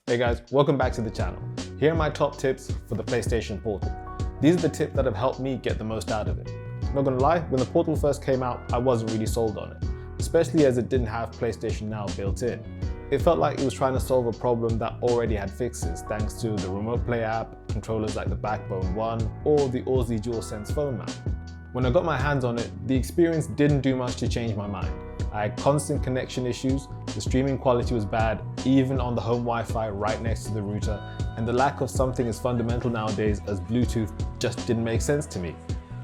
Hey guys, welcome back to the channel. Here are my top tips for the PlayStation Portal. These are the tips that have helped me get the most out of it. Not gonna lie, when the Portal first came out, I wasn't really sold on it, especially as it didn't have PlayStation Now built in. It felt like it was trying to solve a problem that already had fixes thanks to the Remote Play app, controllers like the Backbone One, or the Orzly DualSense phone mount. When I got my hands on it, the experience didn't do much to change my mind. I had constant connection issues, the streaming quality was bad, even on the home Wi-Fi right next to the router, and the lack of something as fundamental nowadays as Bluetooth just didn't make sense to me.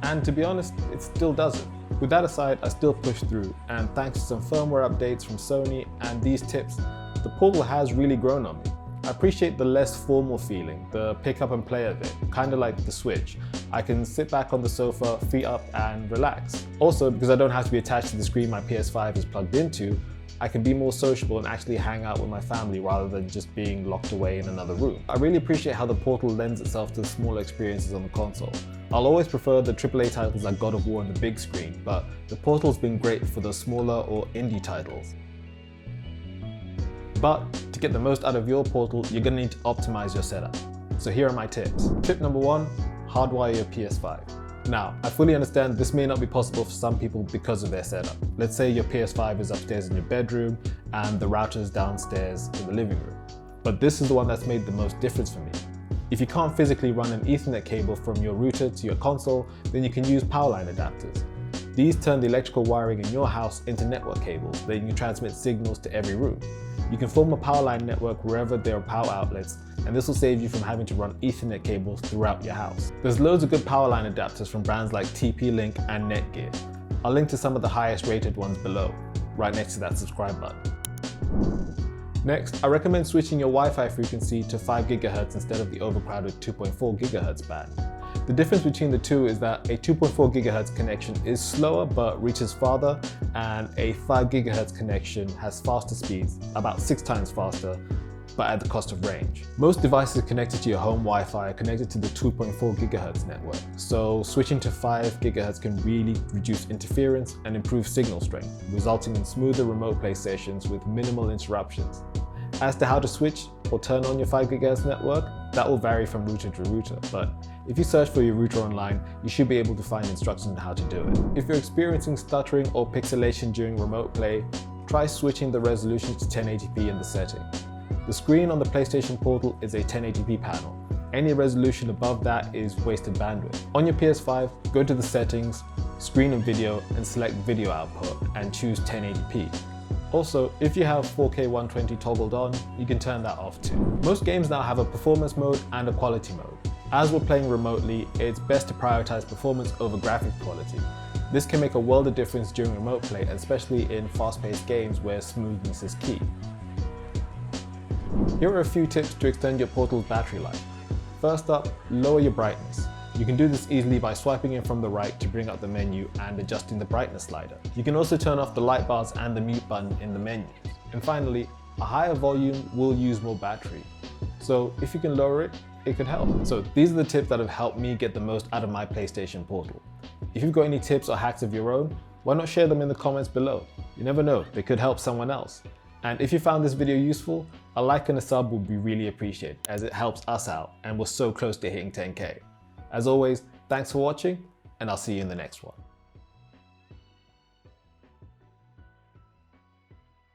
And to be honest, it still doesn't. With that aside, I still pushed through, and thanks to some firmware updates from Sony and these tips, the Portal has really grown on me. I appreciate the less formal feeling, the pick up and play of it, kind of like the Switch. I can sit back on the sofa, feet up and relax. Also, because I don't have to be attached to the screen my PS5 is plugged into, I can be more sociable and actually hang out with my family rather than just being locked away in another room. I really appreciate how the Portal lends itself to the smaller experiences on the console. I'll always prefer the AAA titles like God of War on the big screen, but the Portal's been great for the smaller or indie titles. But to get the most out of your Portal, you're going to need to optimize your setup. So here are my tips. Tip number 1, hardwire your PS5. Now, I fully understand this may not be possible for some people because of their setup. Let's say your PS5 is upstairs in your bedroom and the router is downstairs in the living room. But this is the one that's made the most difference for me. If you can't physically run an Ethernet cable from your router to your console, then you can use Powerline adapters. These turn the electrical wiring in your house into network cables that you can transmit signals to every room. You can form a Powerline network wherever there are power outlets, and this will save you from having to run Ethernet cables throughout your house. There's loads of good Powerline adapters from brands like TP-Link and Netgear. I'll link to some of the highest rated ones below, right next to that subscribe button. Next, I recommend switching your Wi-Fi frequency to 5 GHz instead of the overcrowded 2.4 GHz band. The difference between the two is that a 2.4 GHz connection is slower but reaches farther, and a 5 GHz connection has faster speeds, about 6 times faster, but at the cost of range. Most devices connected to your home Wi-Fi are connected to the 2.4 GHz network, so switching to 5 GHz can really reduce interference and improve signal strength, resulting in smoother remote play sessions with minimal interruptions. As to how to switch or turn on your 5 GHz network, that will vary from router to router, but if you search for your router online, you should be able to find instructions on how to do it. If you're experiencing stuttering or pixelation during remote play, try switching the resolution to 1080p in the setting. The screen on the PlayStation Portal is a 1080p panel. Any resolution above that is wasted bandwidth. On your PS5, go to the settings, screen and video, and select video output and choose 1080p. Also, if you have 4K 120 toggled on, you can turn that off too. Most games now have a performance mode and a quality mode. As we're playing remotely, it's best to prioritize performance over graphics quality. This can make a world of difference during remote play, especially in fast-paced games where smoothness is key. Here are a few tips to extend your Portal's battery life. First up, lower your brightness. You can do this easily by swiping in from the right to bring up the menu and adjusting the brightness slider. You can also turn off the light bars and the mute button in the menu. And finally, a higher volume will use more battery. So if you can lower it, it could help. So these are the tips that have helped me get the most out of my PlayStation Portal. If you've got any tips or hacks of your own, why not share them in the comments below? You never know, they could help someone else. And if you found this video useful, a like and a sub would be really appreciated as it helps us out and we're so close to hitting 10K. As always, thanks for watching and I'll see you in the next one.